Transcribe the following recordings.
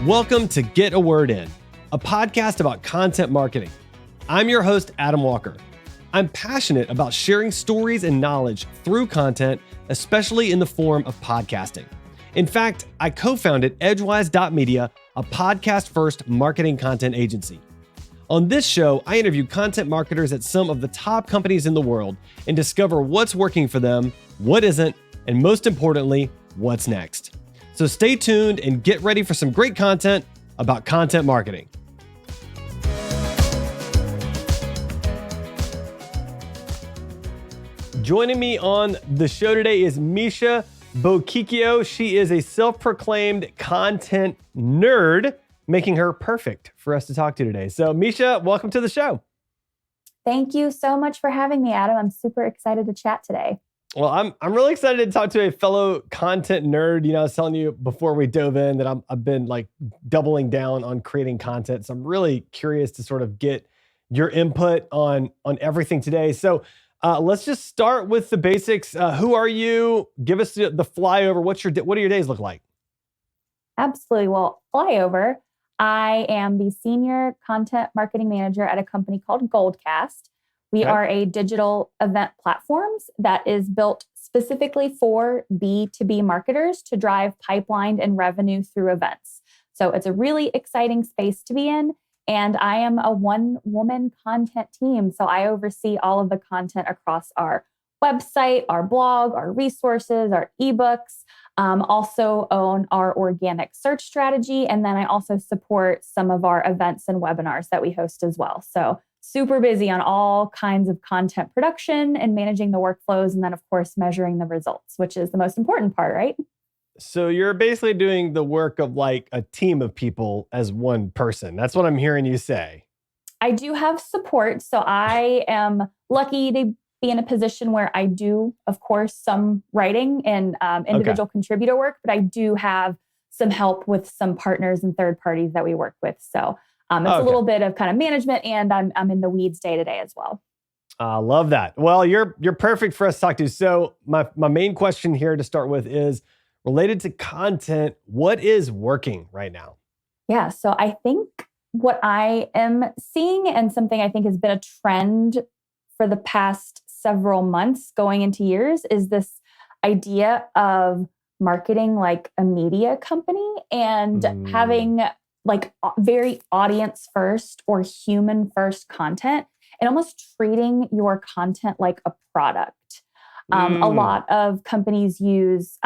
Welcome to Get a Word In, a podcast about content marketing. I'm your host, Adam Walker. I'm passionate about sharing stories and knowledge through content, especially in the form of podcasting. In fact, I co-founded Edgewise.media, a podcast-first marketing content agency. On this show, I interview content marketers at some of the top companies in the world and discover what's working for them, what isn't, and most importantly, what's next. So stay tuned and get ready for some great content about content marketing. Joining me on the show today is Misha Boukikio. She is a self-proclaimed content nerd, making her perfect for us to talk to today. So Misha, welcome to the show. Thank you so much for having me, Adam. I'm super excited to chat today. Well, I'm really excited to talk to a fellow content nerd. You know, I was telling you before we dove in that I've been like doubling down on creating content. So I'm really curious to sort of get your input on everything today. So let's just start with the basics. Who are you? Give us the flyover. What do your days look like? Absolutely. Well, flyover. I am the senior content marketing manager at a company called Goldcast. We are a digital event platforms that is built specifically for B2B marketers to drive pipeline and revenue through events. So it's a really exciting space to be in. And I am a one-woman content team. So I oversee all of the content across our website, our blog, our resources, our ebooks, also own our organic search strategy. And then I also support some of our events and webinars that we host as well. So super busy on all kinds of content production and managing the workflows. And then, of course, measuring the results, which is the most important part, right? So you're basically doing the work of like a team of people as one person. That's what I'm hearing you say. I do have support. So I am lucky to be in a position where I do, of course, some writing and individual contributor work, but I do have some help with some partners and third parties that we work with. So it's a little bit of kind of management, and I'm in the weeds day to day as well. I love that. Well, you're perfect for us to talk to. So my main question here to start with is related to content. What is working right now? Yeah, so I think what I am seeing, and something I think has been a trend for the past several months going into years, is this idea of marketing like a media company and having like very audience first or human first content, and almost treating your content like a product. A lot of companies use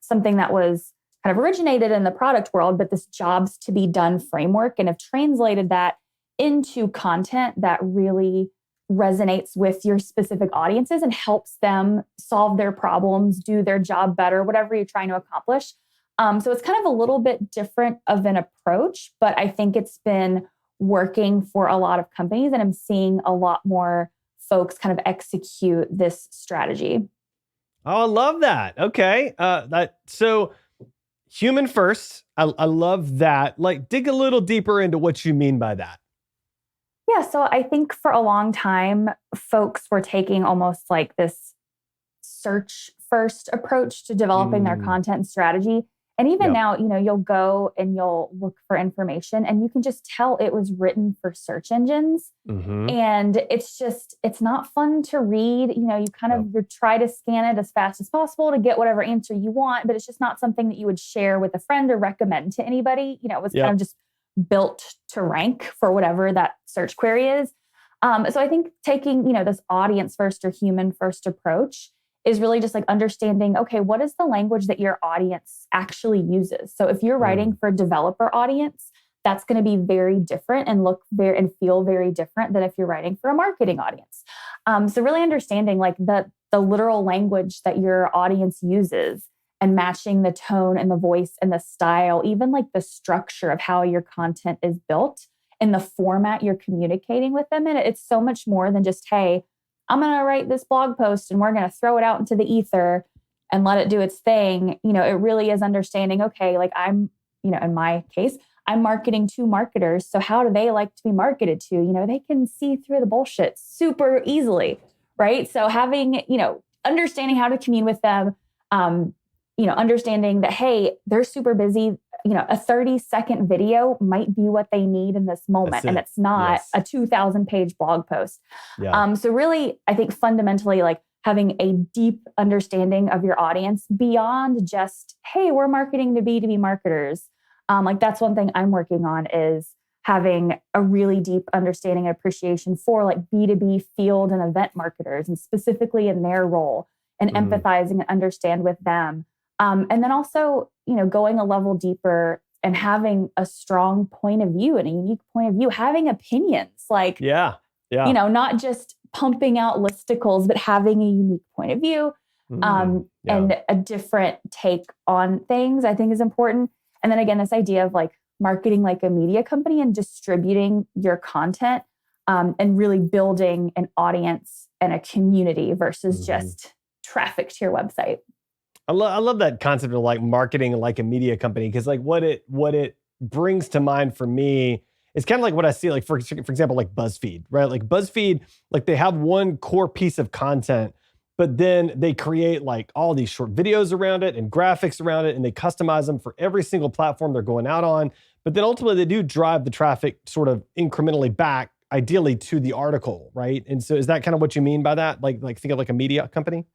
something that was kind of originated in the product world, but this jobs to be done framework, and have translated that into content that really resonates with your specific audiences and helps them solve their problems, do their job better, whatever you're trying to accomplish. So it's kind of a little bit different of an approach, but I think it's been working for a lot of companies, and I'm seeing a lot more folks kind of execute this strategy. Oh, I love that. Okay. So human first. I love that. Like, dig a little deeper into what you mean by that. Yeah. So I think for a long time, folks were taking almost like this search first approach to developing their content strategy. And even now, you know, you'll go and you'll look for information and you can just tell it was written for search engines. And it's not fun to read. You know, you kind of you try to scan it as fast as possible to get whatever answer you want, but it's just not something that you would share with a friend or recommend to anybody. You know, it was kind of just built to rank for whatever that search query is. So I think taking, you know, this audience first or human first approach is really just like understanding, okay, what is the language that your audience actually uses? So if you're writing for a developer audience, that's going to be very different and look very and feel very different than if you're writing for a marketing audience. So really understanding like the literal language that your audience uses and matching the tone and the voice and the style, even like the structure of how your content is built and the format you're communicating with them. And it's so much more than just, hey, I'm going to write this blog post and we're going to throw it out into the ether and let it do its thing. You know, it really is understanding, okay, like I'm, you know, in my case, I'm marketing to marketers. So how do they like to be marketed to? You know, they can see through the bullshit super easily, right? So having, you know, understanding how to commune with them, you know, understanding that, hey, they're super busy. a 30-second video might be what they need in this moment. And it's not a 2,000-page blog post. Yeah. So really, I think fundamentally, like having a deep understanding of your audience beyond just, hey, we're marketing to B2B marketers. Like that's one thing I'm working on is having a really deep understanding and appreciation for like B2B field and event marketers and specifically in their role and empathizing and understand with them. And then also, going a level deeper and having a strong point of view and a unique point of view, having opinions, like, not just pumping out listicles, but having a unique point of view and a different take on things, I think is important. And then again, this idea of like marketing like a media company and distributing your content and really building an audience and a community versus just traffic to your website. I love that concept of like marketing like a media company, because like what it brings to mind for me is kind of like what I see, like for example, like BuzzFeed, right? Like BuzzFeed, like they have one core piece of content, but then they create like all these short videos around it and graphics around it, and they customize them for every single platform they're going out on. But then ultimately they do drive the traffic sort of incrementally back, ideally to the article, right? And so is that kind of what you mean by that? Like think of like a media company?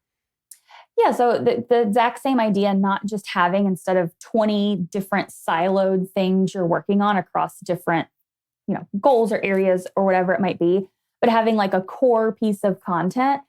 Yeah, so the exact same idea, not just having, instead of 20 different siloed things you're working on across different, goals or areas or whatever it might be, but having like a core piece of content,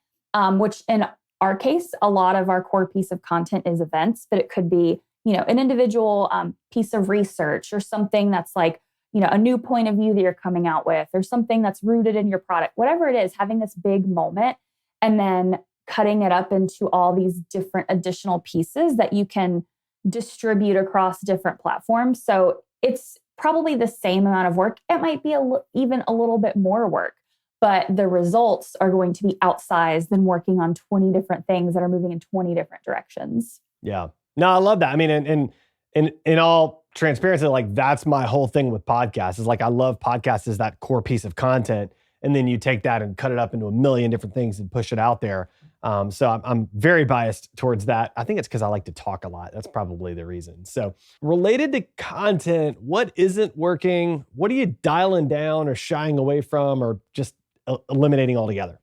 which in our case, a lot of our core piece of content is events, but it could be, an individual piece of research or something that's like, a new point of view that you're coming out with, or something that's rooted in your product, whatever it is, having this big moment and then cutting it up into all these different additional pieces that you can distribute across different platforms. So it's probably the same amount of work. It might be even a little bit more work, but the results are going to be outsized than working on 20 different things that are moving in 20 different directions. Yeah. No, I love that. I mean, and in all transparency, like that's my whole thing with podcasts is like, I love podcasts as that core piece of content. And then you take that and cut it up into a million different things and push it out there. So I'm very biased towards that. I think it's because I like to talk a lot. That's probably the reason. So related to content, what isn't working? What are you dialing down or shying away from or just eliminating altogether?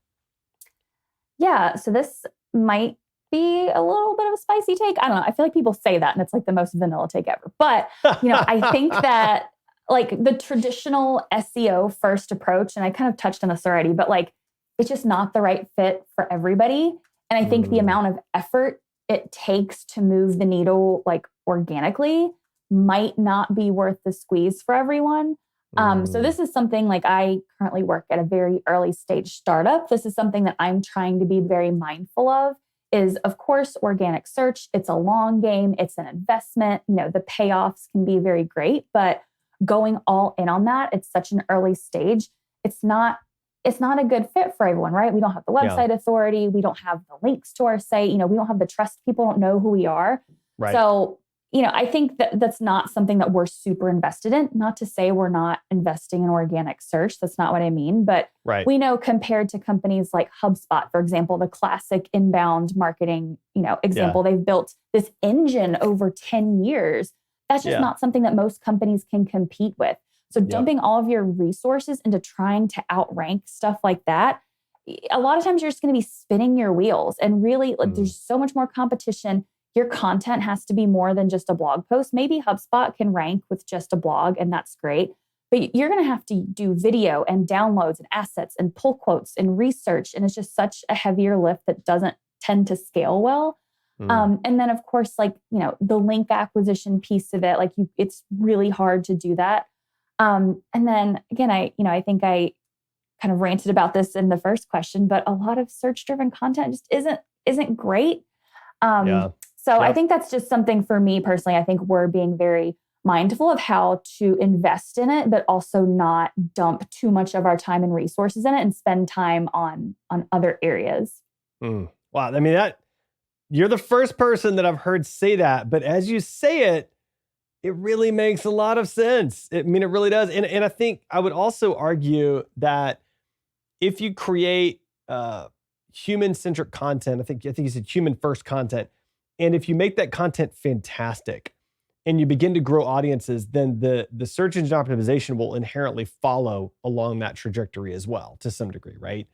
Yeah, so this might be a little bit of a spicy take. I don't know. I feel like people say that and it's like the most vanilla take ever. But, I think that like the traditional SEO first approach, and I kind of touched on this already, but like, it's just not the right fit for everybody. And I think the amount of effort it takes to move the needle like organically might not be worth the squeeze for everyone. So this is something like I currently work at a very early stage startup. This is something that I'm trying to be very mindful of is, of course, organic search. It's a long game. It's an investment. The payoffs can be very great, but going all in on that, it's such an early stage. It's not a good fit for everyone, right? We don't have the website authority. We don't have the links to our site. We don't have the trust. People don't know who we are. Right. So, I think that that's not something that we're super invested in. Not to say we're not investing in organic search. That's not what I mean. But we know compared to companies like HubSpot, for example, the classic inbound marketing, example, they've built this engine over 10 years. That's just not something that most companies can compete with. So dumping all of your resources into trying to outrank stuff like that, a lot of times you're just going to be spinning your wheels. And really, like, there's so much more competition. Your content has to be more than just a blog post. Maybe HubSpot can rank with just a blog, and that's great. But you're going to have to do video and downloads and assets and pull quotes and research. And it's just such a heavier lift that doesn't tend to scale well. And then, of course, like, the link acquisition piece of it, like it's really hard to do that. And then again, I think I kind of ranted about this in the first question, but a lot of search-driven content just isn't great. So I think that's just something for me personally. I think we're being very mindful of how to invest in it, but also not dump too much of our time and resources in it and spend time on other areas. Wow. I mean, you're the first person that I've heard say that, but as you say it, it really makes a lot of sense. It really does. And I think I would also argue that if you create human-centric content, I think you said human-first content, and if you make that content fantastic and you begin to grow audiences, then the search engine optimization will inherently follow along that trajectory as well to some degree, right?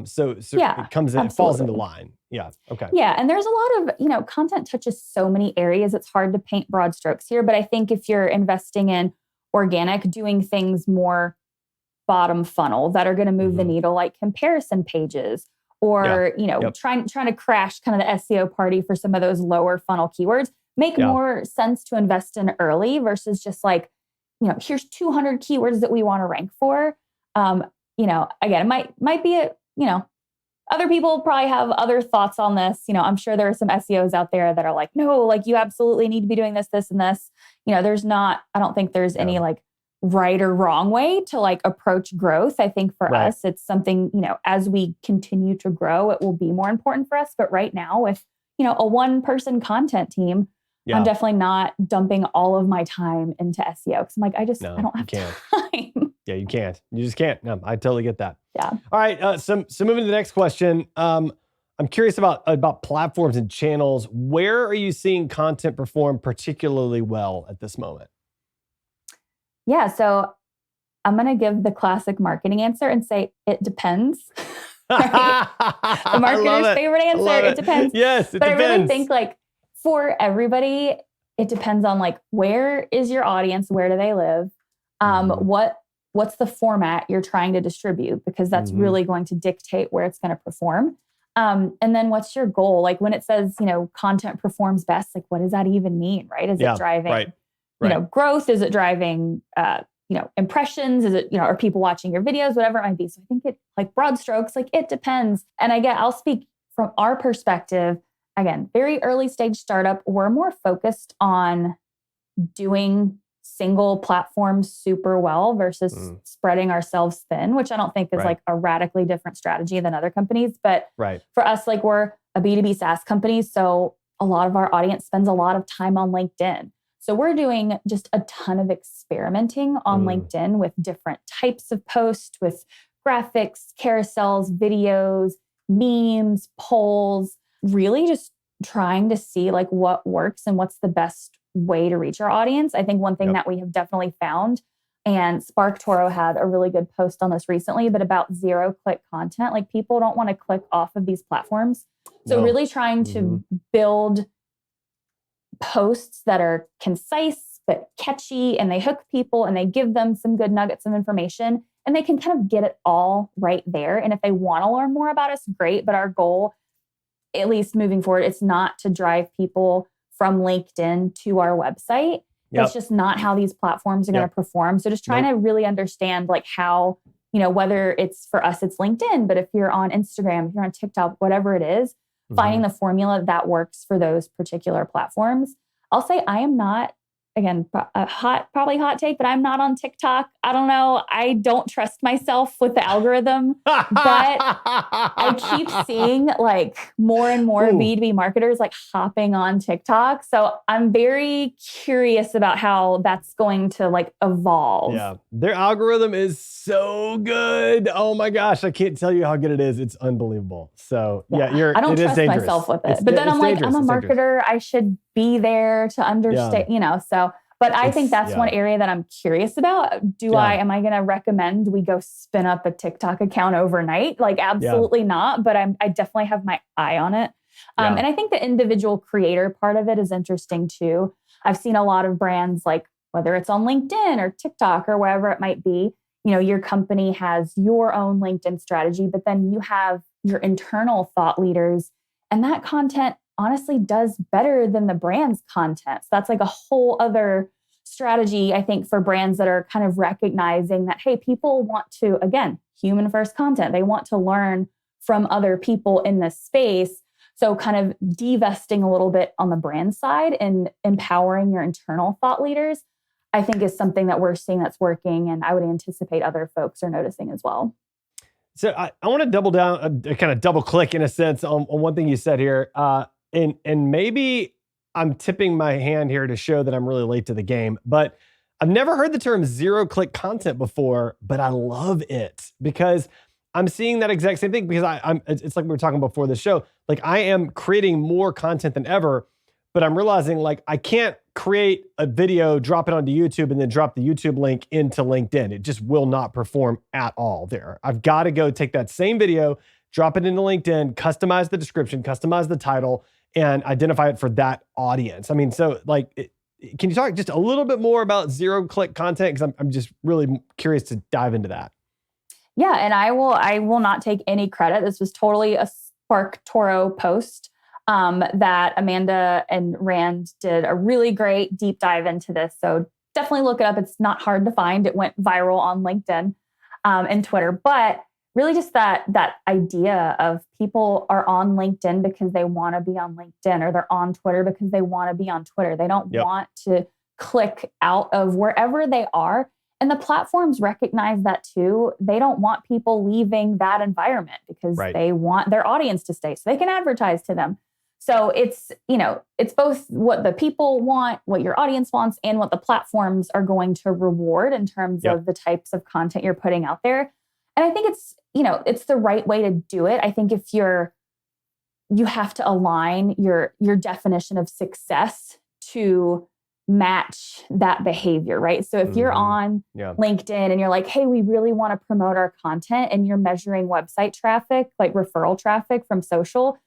So Yeah, it comes in, it falls into line. Yeah. Okay. Yeah. And there's a lot of, content touches so many areas. It's hard to paint broad strokes here. But I think if you're investing in organic, doing things more bottom funnel that are going to move the needle, like comparison pages, or, trying to crash kind of the SEO party for some of those lower funnel keywords, make more sense to invest in early versus just like, here's 200 keywords that we want to rank for. Again, it might be other people probably have other thoughts on this. I'm sure there are some SEOs out there that are like, no, like you absolutely need to be doing this, this, and this. I don't think there's any like right or wrong way to like approach growth. I think for us, it's something, as we continue to grow, it will be more important for us. But right now with, a one-person content team, I'm definitely not dumping all of my time into SEO because I'm like, I don't have time. Yeah, you can't. You just can't. No, I totally get that. Yeah. All right. So moving to the next question. I'm curious about platforms and channels. Where are you seeing content perform particularly well at this moment? Yeah. So I'm going to give the classic marketing answer and say it depends. Right? The marketer's favorite answer. It depends. Yes, it depends. I really think like for everybody, it depends on like, where is your audience? Where do they live? What's the format you're trying to distribute? Because that's really going to dictate where it's going to perform. And then what's your goal? Like when it says, content performs best, like what does that even mean? Right? Is it driving, growth? Is it driving, impressions? Is it, are people watching your videos? Whatever it might be. So I think it like broad strokes, like it depends. And I'll speak from our perspective. Again, very early stage startup. We're more focused on doing single platforms super well versus spreading ourselves thin, which I don't think is like a radically different strategy than other companies. But for us, like we're a B2B SaaS company. So a lot of our audience spends a lot of time on LinkedIn. So we're doing just a ton of experimenting on LinkedIn with different types of posts, with graphics, carousels, videos, memes, polls, really just trying to see like what works and what's the best way to reach our audience. I think one thing that we have definitely found, and SparkToro had a really good post on this recently, but about zero-click content, like people don't want to click off of these platforms. So really trying to build posts that are concise but catchy, and they hook people and they give them some good nuggets of information, and they can kind of get it all right there. And if they want to learn more about us, great. But our goal, at least moving forward, it's not to drive people from LinkedIn to our website. That's just not how these platforms are going to perform. So just trying to really understand like how, whether it's for us, it's LinkedIn, but if you're on Instagram, if you're on TikTok, whatever it is, finding the formula that works for those particular platforms. I'll say I am not, again, probably hot take, but I'm not on TikTok. I don't know. I don't trust myself with the algorithm, but I keep seeing like more and more B2B marketers like hopping on TikTok. So I'm very curious about how that's going to like evolve. Yeah. Their algorithm is so good. Oh my gosh. I can't tell you how good it is. It's unbelievable. So I don't trust myself with it. But then I'm like, I'm a marketer. I should be there to understand, so. But I think that's one area that I'm curious about. Am I going to recommend we go spin up a TikTok account overnight? Like, absolutely not. But I definitely have my eye on it. And I think the individual creator part of it is interesting too. I've seen a lot of brands, like whether it's on LinkedIn or TikTok or wherever it might be, your company has your own LinkedIn strategy, but then you have your internal thought leaders, and that content honestly does better than the brand's content. So that's like a whole other strategy, I think, for brands that are kind of recognizing that, hey, people want to, again, human first content. They want to learn from other people in this space. So kind of divesting a little bit on the brand side and empowering your internal thought leaders, I think is something that we're seeing that's working. And I would anticipate other folks are noticing as well. So I want to double down, kind of double click in a sense on one thing you said here. And maybe I'm tipping my hand here to show that I'm really late to the game, but I've never heard the term zero-click content before, but I love it because I'm seeing that exact same thing because it's like we were talking before the show. Like I am creating more content than ever, but I'm realizing like I can't create a video, drop it onto YouTube, and then drop the YouTube link into LinkedIn. It just will not perform at all there. I've got to go take that same video, drop it into LinkedIn, customize the description, customize the title, and identify it for that audience. I mean, so like, can you talk just a little bit more about zero-click content? Because I'm just really curious to dive into that. Yeah, and I will not take any credit. This was totally a SparkToro post that Amanda and Rand did a really great deep dive into this. So definitely look it up. It's not hard to find. It went viral on LinkedIn and Twitter. But really just that idea of people are on LinkedIn because they want to be on LinkedIn, or they're on Twitter because they want to be on Twitter. They don't want to click out of wherever they are. And the platforms recognize that too. They don't want people leaving that environment because they want their audience to stay so they can advertise to them. So it's both what the people want, what your audience wants, and what the platforms are going to reward in terms of the types of content you're putting out there. And I think it's the right way to do it. I think if you have to align your definition of success to match that behavior, right? So if you're on LinkedIn and you're like, hey, we really want to promote our content, and you're measuring website traffic, like referral traffic from social,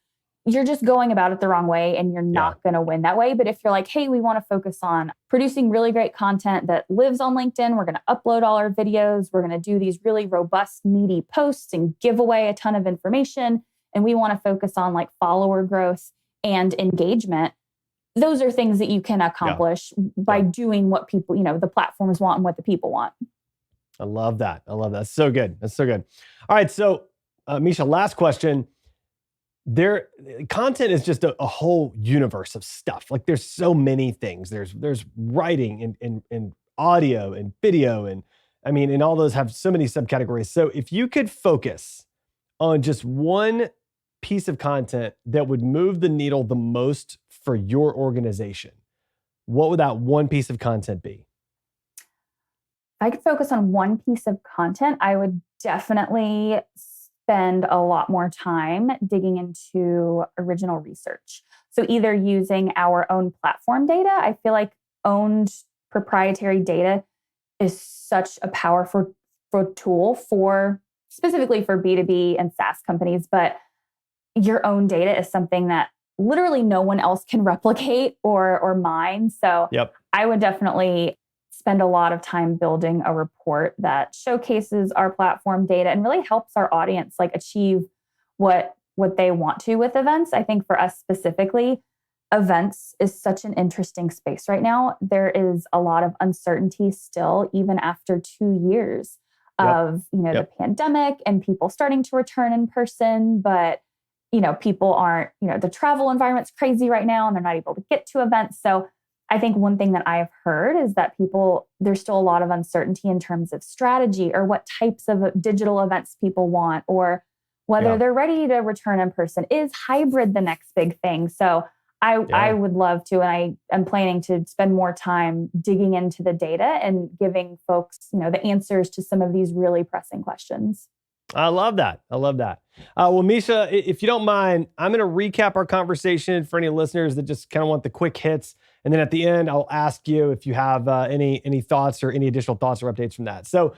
you're just going about it the wrong way, and you're not going to win that way. But if you're like, hey, we want to focus on producing really great content that lives on LinkedIn, we're going to upload all our videos, we're going to do these really robust, meaty posts and give away a ton of information, and we want to focus on like follower growth and engagement. Those are things that you can accomplish by doing what people, the platforms want and what the people want. I love that. That's so good. All right. So, Misha, last question. Content is just a whole universe of stuff. Like there's so many things. There's writing and audio and video. And all those have so many subcategories. So if you could focus on just one piece of content that would move the needle the most for your organization, what would that one piece of content be? If I could focus on one piece of content, I would definitely spend a lot more time digging into original research. So either using our own platform data. I feel like owned proprietary data is such a powerful tool specifically for B2B and SaaS companies, but your own data is something that literally no one else can replicate or mine. So I would definitely spend a lot of time building a report that showcases our platform data and really helps our audience like achieve what they want to with events. I think for us specifically, events is such an interesting space right now. There is a lot of uncertainty still, even after 2 years of the pandemic and people starting to return in person, but people aren't, the travel environment's crazy right now and they're not able to get to events. So I think one thing that I've heard is that there's still a lot of uncertainty in terms of strategy or what types of digital events people want, or whether they're ready to return in person. Is hybrid the next big thing? So I would love to, and I am planning to spend more time digging into the data and giving folks, the answers to some of these really pressing questions. I love that. Well, Misha, if you don't mind, I'm going to recap our conversation for any listeners that just kind of want the quick hits. And then at the end, I'll ask you if you have any thoughts or any additional thoughts or updates from that. So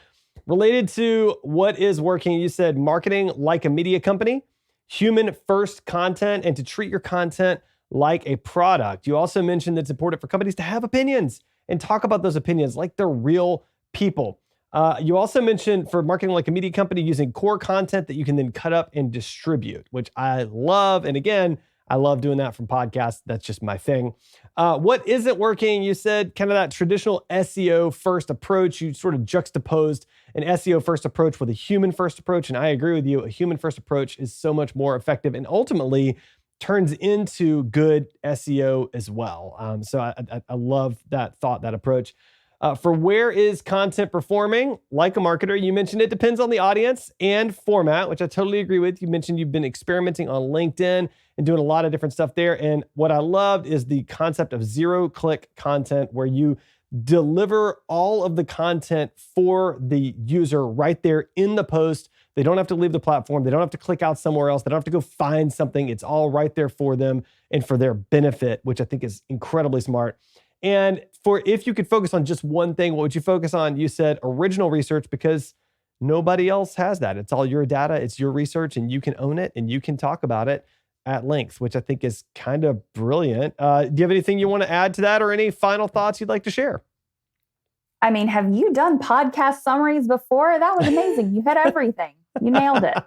related to what is working, you said marketing like a media company, human first content, and to treat your content like a product. You also mentioned that it's important for companies to have opinions and talk about those opinions like they're real people. You also mentioned for marketing like a media company, using core content that you can then cut up and distribute, which I love. And again, I love doing that from podcasts. That's just my thing. What isn't working? You said kind of that traditional SEO first approach. You sort of juxtaposed an SEO first approach with a human first approach. And I agree with you. A human first approach is so much more effective and ultimately turns into good SEO as well. So I love that thought, that approach. For where is content performing? Like a marketer, you mentioned it depends on the audience and format, which I totally agree with. You mentioned you've been experimenting on LinkedIn and doing a lot of different stuff there. And what I loved is the concept of zero-click content, where you deliver all of the content for the user right there in the post. They don't have to leave the platform. They don't have to click out somewhere else. They don't have to go find something. It's all right there for them and for their benefit, which I think is incredibly smart. And if you could focus on just one thing, what would you focus on? You said original research, because nobody else has that. It's all your data, it's your research, and you can own it and you can talk about it at length, which I think is kind of brilliant. Do you have anything you want to add to that, or any final thoughts you'd like to share? I mean, have you done podcast summaries before? That was amazing. You hit everything. You nailed it.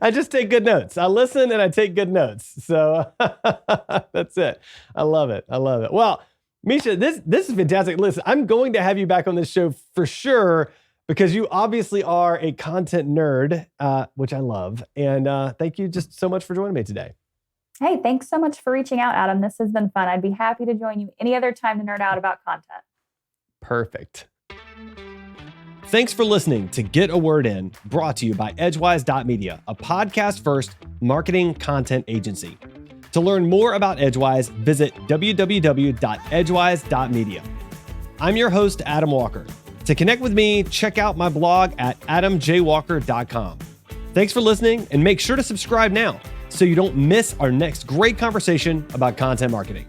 I just take good notes. I listen and I take good notes. So that's it. I love it. I love it. Well, Misha, this is fantastic. Listen, I'm going to have you back on this show for sure, because you obviously are a content nerd, which I love. And thank you just so much for joining me today. Hey, thanks so much for reaching out, Adam. This has been fun. I'd be happy to join you any other time to nerd out about content. Perfect. Thanks for listening to Get a Word In, brought to you by Edgewise.media, a podcast-first marketing content agency. To learn more about Edgewise, visit www.edgewise.media. I'm your host, Adam Walker. To connect with me, check out my blog at adamjwalker.com. Thanks for listening, and make sure to subscribe now so you don't miss our next great conversation about content marketing.